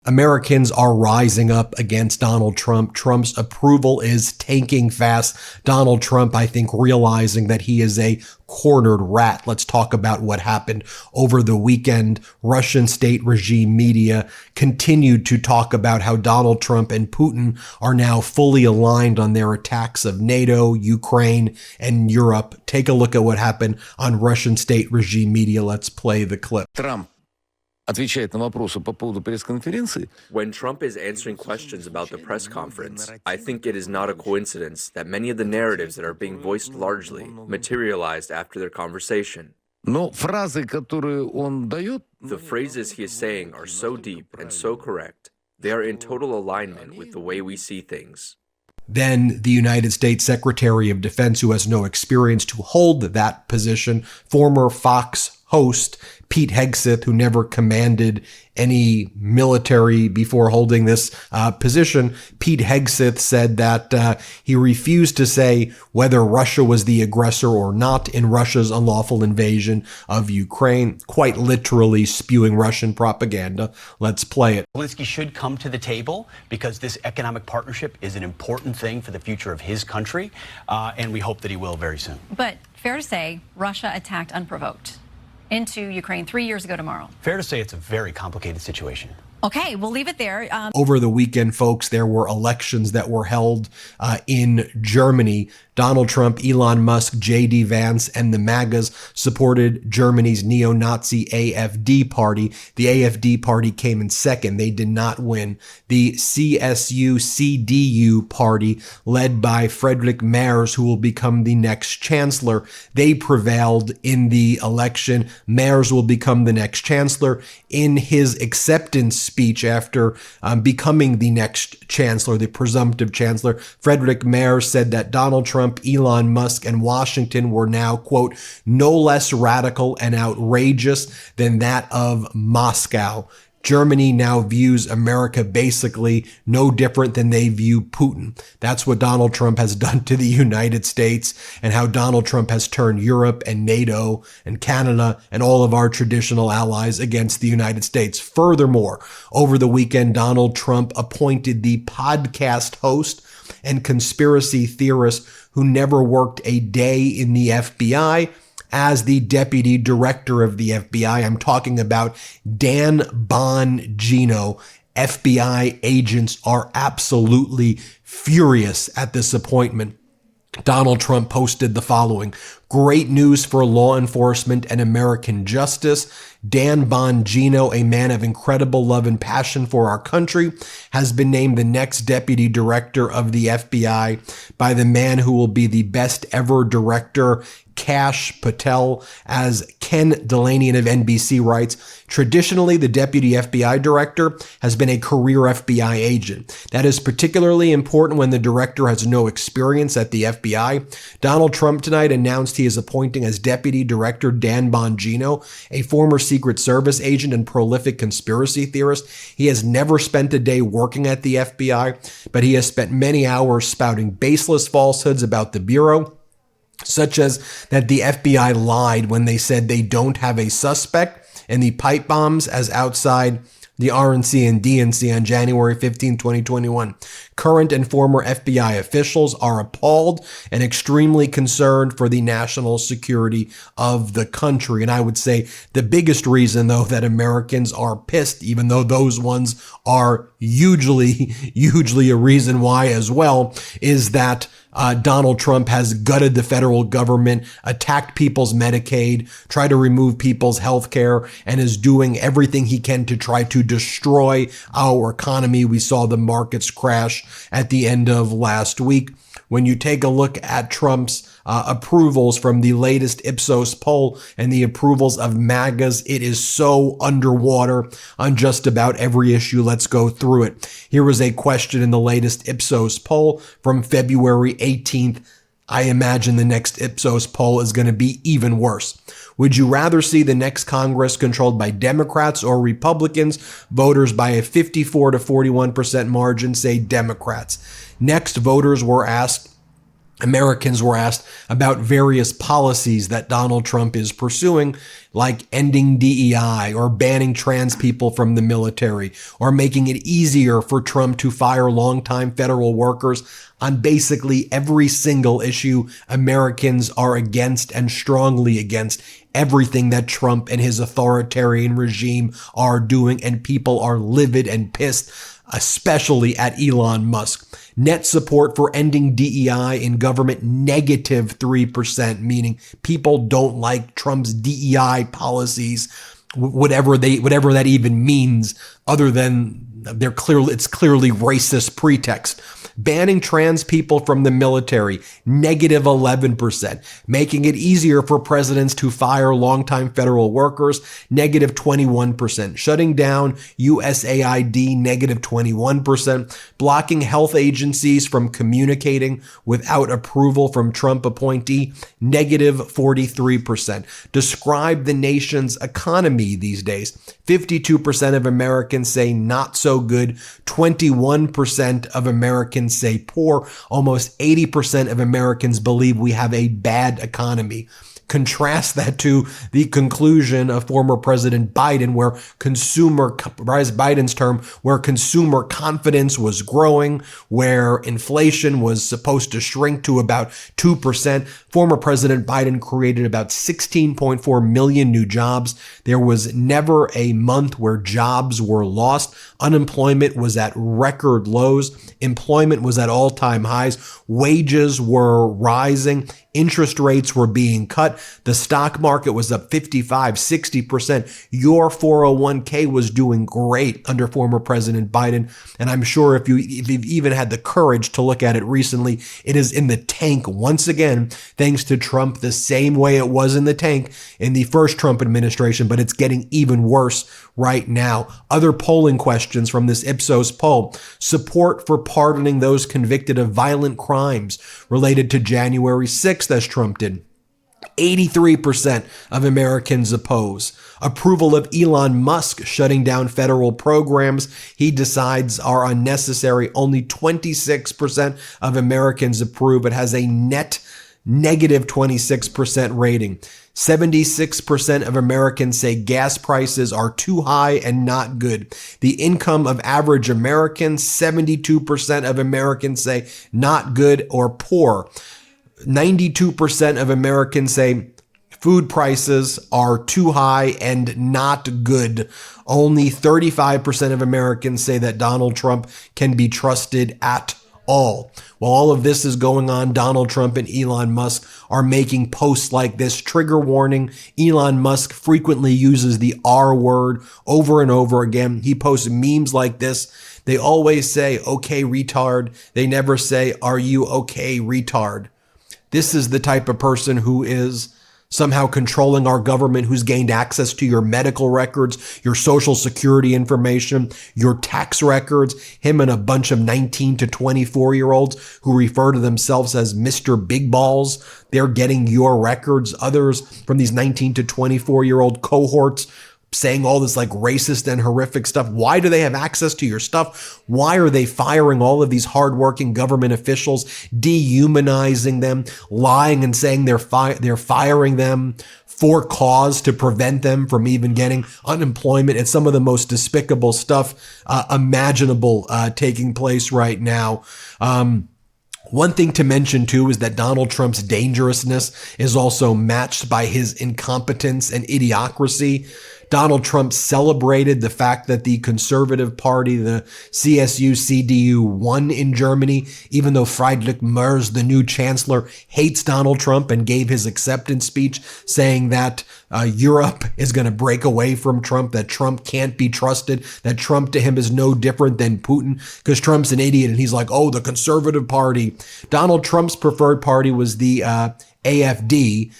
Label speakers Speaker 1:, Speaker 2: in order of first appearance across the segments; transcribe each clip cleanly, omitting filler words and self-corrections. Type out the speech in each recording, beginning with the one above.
Speaker 1: Americans are rising up against Donald Trump. Trump's approval is tanking fast. Donald Trump, I think, realizing that he is a cornered rat. Let's talk about what happened over the weekend. Russian state regime media continued to talk about how Donald Trump and Putin are now fully aligned on their attacks of NATO, Ukraine, and Europe. Take a look at what happened on Russian state regime media. Let's play the clip.
Speaker 2: Trump отвечает на вопросы по поводу пресс-конференции.
Speaker 3: When Trump is answering questions about the press conference, I think it is not a coincidence that many of the narratives that are being voiced largely materialized after their conversation.
Speaker 2: Но фразы, которые он дает,
Speaker 3: The phrases he is saying are so deep and so correct. They are in total alignment with the way we see things.
Speaker 1: Then the United States Secretary of Defense, who has no experience to hold that position, former Fox host Pete Hegseth, who never commanded any military before holding this position, Pete Hegseth said that he refused to say whether Russia was the aggressor or not in Russia's unlawful invasion of Ukraine, quite literally spewing Russian propaganda. Let's play it.
Speaker 4: Zelensky should come to the table because this economic partnership is an important thing for the future of his country, and we hope that he will very soon.
Speaker 5: But fair to say, Russia attacked unprovoked into Ukraine 3 years ago tomorrow.
Speaker 4: Fair to say it's a very complicated situation.
Speaker 5: Okay, we'll leave it there.
Speaker 1: Over the weekend, folks, there were elections that were held in Germany. Donald Trump, Elon Musk, J.D. Vance, and the MAGAs supported Germany's neo-Nazi AfD party. The AfD party came in second. They did not win. The CSU-CDU party, led by Friedrich Merz, who will become the next chancellor, they prevailed in the election. Merz will become the next chancellor. In his acceptance speech after becoming the next chancellor, the presumptive chancellor, Friedrich Merz said that Donald Trump, Elon Musk, and Washington were now, quote, no less radical and outrageous than that of Moscow. Germany now views America basically no different than they view Putin. That's what Donald Trump has done to the United States and how Donald Trump has turned Europe and NATO and Canada and all of our traditional allies against the United States. Furthermore, over the weekend, Donald Trump appointed the podcast host and conspiracy theorist who never worked a day in the FBI as the deputy director of the FBI. I'm talking about Dan Bongino. FBI agents are absolutely furious at this appointment. Donald Trump posted the following: great news for law enforcement and American justice. Dan Bongino, a man of incredible love and passion for our country, has been named the next deputy director of the FBI by the man who will be the best ever director, Kash Patel. As Ken Delanian of NBC writes, traditionally, the deputy FBI director has been a career FBI agent. That is particularly important when the director has no experience at the FBI. Donald Trump tonight announced he is appointing as deputy director Dan Bongino, a former Secret Service agent and prolific conspiracy theorist. He has never spent a day working at the FBI, but he has spent many hours spouting baseless falsehoods about the Bureau, such as that the FBI lied when they said they don't have a suspect in the pipe bombs as outside the RNC and DNC on January 15, 2021. Current and former FBI officials are appalled and extremely concerned for the national security of the country. And I would say the biggest reason, though, that Americans are pissed, even though those ones are hugely a reason why as well, is that Donald Trump has gutted the federal government, attacked people's Medicaid, tried to remove people's health care, and is doing everything he can to try to destroy our economy. We saw the markets crash at the end of last week. When you take a look at Trump's approvals from the latest Ipsos poll and the approvals of MAGAs, it is so underwater on just about every issue. Let's go through it. Here was a question in the latest Ipsos poll from February 18th. I imagine the next Ipsos poll is going to be even worse. Would you rather see the next Congress controlled by Democrats or Republicans? Voters by a 54 to 41% margin say Democrats. Next, Americans were asked about various policies that Donald Trump is pursuing. like ending DEI or banning trans people from the military or making it easier for Trump to fire longtime federal workers. On basically every single issue, Americans are against and strongly against everything that Trump and his authoritarian regime are doing, and people are livid and pissed, especially at Elon Musk. Net support for ending DEI in government, negative 3%, meaning people don't like Trump's DEI policies, whatever that even means, other than it's clearly racist pretext. Banning trans people from the military, negative 11%. Making it easier for presidents to fire longtime federal workers, negative 21%. Shutting down USAID, negative 21%. Blocking health agencies from communicating without approval from Trump appointee, negative 43%. Describe the nation's economy these days. 52% of Americans say not so good. 21% of Americans say poor. Almost 80% of Americans believe we have a bad economy. Contrast that to the conclusion of former President Biden, where Biden's term, where consumer confidence was growing, where inflation was supposed to shrink to about 2%. Former President Biden created about 16.4 million new jobs. There was never a month where jobs were lost. Unemployment was at record lows. Employment was at all-time highs. Wages were rising. Interest rates were being cut. The stock market was up 55, 60%. Your 401k was doing great under former President Biden. And I'm sure if you've even had the courage to look at it recently, it is in the tank once again, thanks to Trump, the same way it was in the tank in the first Trump administration, but it's getting even worse right now. Other polling questions from this Ipsos poll: support for pardoning those convicted of violent crimes related to January 6th, as Trump did. 83% of Americans oppose. Approval of Elon Musk shutting down federal programs he decides are unnecessary. Only 26% of Americans approve. It has a net negative 26% rating. 76% of Americans say gas prices are too high and not good. The income of average Americans, 72% of Americans say not good or poor. 92% of Americans say food prices are too high and not good. Only 35% of Americans say that Donald Trump can be trusted at all. While all of this is going on, Donald Trump and Elon Musk are making posts like this. Trigger warning: Elon Musk frequently uses the R word over and over again. He posts memes like this. They always say, "Okay, retard." They never say, "Are you okay, retard?" This is the type of person who is somehow controlling our government, who's gained access to your medical records, your social security information, your tax records. Him and a bunch of 19 to 24-year-olds who refer to themselves as Mr. Big Balls. They're getting your records. Others from these 19 to 24-year-old cohorts saying all this like racist and horrific stuff. Why do they have access to your stuff? Why are they firing all of these hardworking government officials, dehumanizing them, lying and saying they're firing them for cause to prevent them from even getting unemployment? It's some of the most despicable stuff imaginable taking place right now. One thing to mention, too, is that Donald Trump's dangerousness is also matched by his incompetence and idiocracy. Donald Trump celebrated the fact that the Conservative Party, the CSU-CDU, won in Germany, even though Friedrich Merz, the new chancellor, hates Donald Trump and gave his acceptance speech saying that Europe is going to break away from Trump, that Trump can't be trusted, that Trump to him is no different than Putin because Trump's an idiot. And he's like, oh, the Conservative Party. Donald Trump's preferred party was the AfD,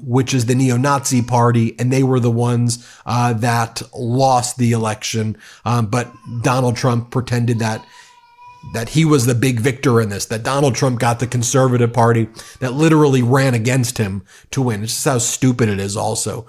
Speaker 1: which is the neo-Nazi party, and they were the ones that lost the election. But Donald Trump pretended that he was the big victor in this, that Donald Trump got the Conservative Party that literally ran against him to win. It's just how stupid it is also.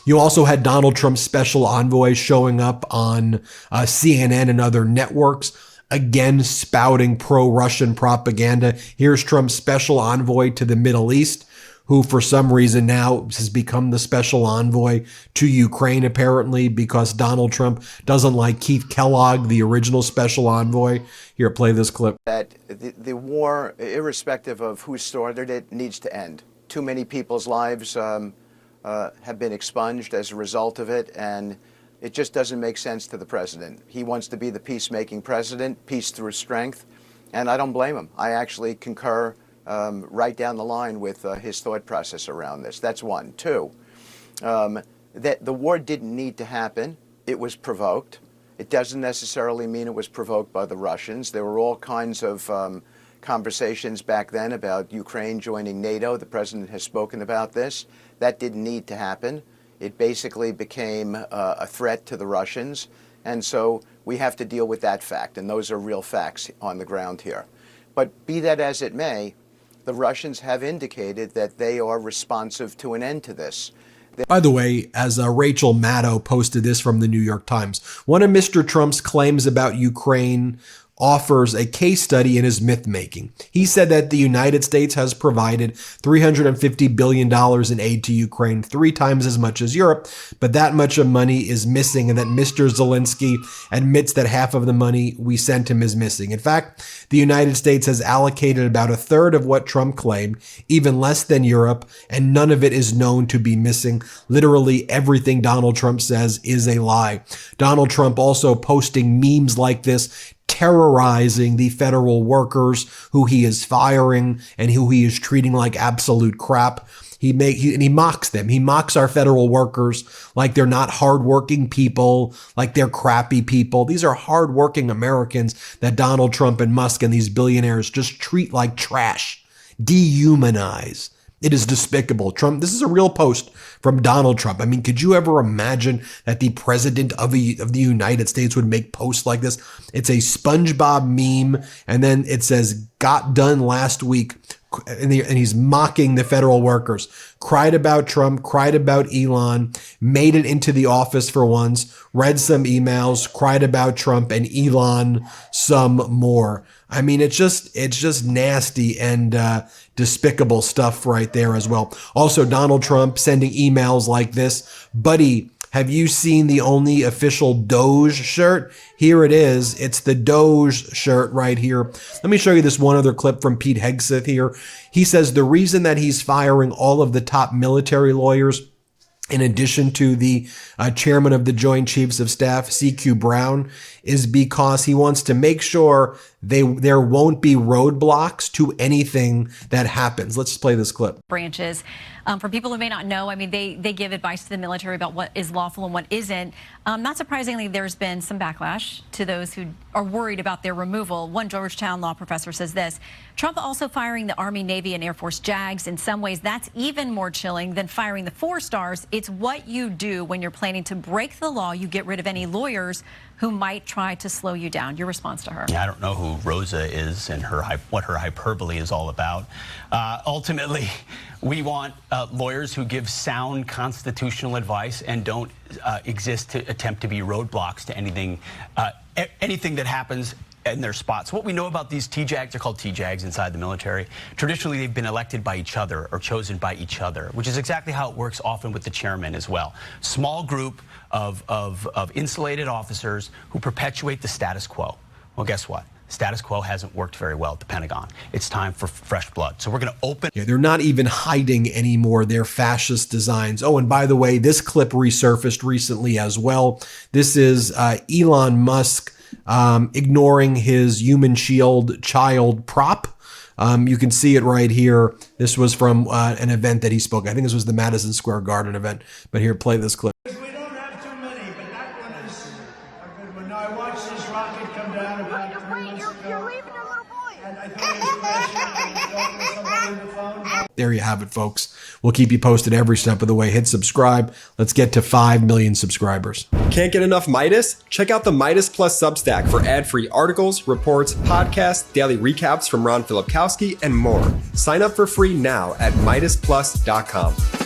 Speaker 1: You also had Donald Trump's special envoy showing up on CNN and other networks, again spouting pro-Russian propaganda. Here's Trump's special envoy to the Middle East, who for some reason now has become the special envoy to Ukraine, apparently, because Donald Trump doesn't like Keith Kellogg, the original special envoy. Here, play this clip.
Speaker 6: That the war, irrespective of who started it, needs to end. Too many people's lives have been expunged as a result of it, and it just doesn't make sense to the president. He wants to be the peacemaking president, peace through strength, and I don't blame him. I actually concur right down the line with his thought process around this. That's one. Two, that the war didn't need to happen. It was provoked. It doesn't necessarily mean it was provoked by the Russians. There were all kinds of conversations back then about Ukraine joining NATO. The president has spoken about this. That didn't need to happen. It basically became a threat to the Russians. And so we have to deal with that fact. And those are real facts on the ground here. But be that as it may, the Russians have indicated that they are responsive to an end to this.
Speaker 1: By the way, as Rachel Maddow posted this from the New York Times, one of Mr. Trump's claims about Ukraine offers a case study in his myth-making. He said that the United States has provided $350 billion in aid to Ukraine, 3 times as much as Europe, but that much of money is missing, and that Mr. Zelensky admits that half of the money we sent him is missing. In fact, the United States has allocated about a third of what Trump claimed, even less than Europe, and none of it is known to be missing. Literally everything Donald Trump says is a lie. Donald Trump also posting memes like this, terrorizing the federal workers who he is firing and who he is treating like absolute crap. And he mocks them. He mocks our federal workers like they're not hardworking people, like they're crappy people. These are hardworking Americans that Donald Trump and Musk and these billionaires just treat like trash, dehumanize. It is despicable. Trump, this is a real post from Donald Trump. I mean, could you ever imagine that the president of the United States would make posts like this? It's a SpongeBob meme, and then it says, got done last week. And he's mocking the federal workers. Cried about Trump, cried about Elon, made it into the office for once, read some emails, cried about Trump and Elon some more. I mean, it's just nasty and despicable stuff right there as well. Also, Donald Trump sending emails like this, buddy, have you seen the only official Doge shirt? Here it is. It's the Doge shirt right here. Let me show you this one other clip from Pete Hegseth here. He says the reason that he's firing all of the top military lawyers, in addition to the chairman of the Joint Chiefs of Staff, C.Q. Brown, is because he wants to make sure there won't be roadblocks to anything that happens. Let's play this clip.
Speaker 5: Branches. For people who may not know, I mean, they give advice to the military about what is lawful and what isn't. Not surprisingly, there's been some backlash to those who are worried about their removal. One Georgetown law professor says this: Trump also firing the Army, Navy, and Air Force JAGs. In some ways, that's even more chilling than firing the 4 stars. It's what you do when you're planning to break the law. You get rid of any lawyers who might try to slow you down. Your response to her?
Speaker 4: Yeah, I don't know who Rosa is and what her hyperbole is all about. Ultimately, we want lawyers who give sound constitutional advice and don't exist to attempt to be roadblocks to anything that happens in their spots. What we know about these TJAGs, they're called TJAGs inside the military. Traditionally, they've been elected by each other or chosen by each other, which is exactly how it works often with the chairman as well. Small group of insulated officers who perpetuate the status quo. Well, guess what? Status quo hasn't worked very well at the Pentagon. It's time for fresh blood. So we're going to open.
Speaker 1: Yeah, they're not even hiding anymore their fascist designs. Oh, and by the way, this clip resurfaced recently as well. This is Elon Musk ignoring his human shield child prop. You can see it right here. This was from an event that he spoke. I think this was the Madison Square Garden event. But here, play this clip.
Speaker 7: We don't have too many, but that one is a good one. Now, I watched this rocket come down about 3 months ago. You're leaving a little boy. And I thought it was crashing with somebody on the phone.
Speaker 1: There you have it, folks. We'll keep you posted every step of the way. Hit subscribe. Let's get to 5 million subscribers.
Speaker 8: Can't get enough Meidas? Check out the Meidas Plus Substack for ad-free articles, reports, podcasts, daily recaps from Ron Filipkowski, and more. Sign up for free now at MeidasPlus.com.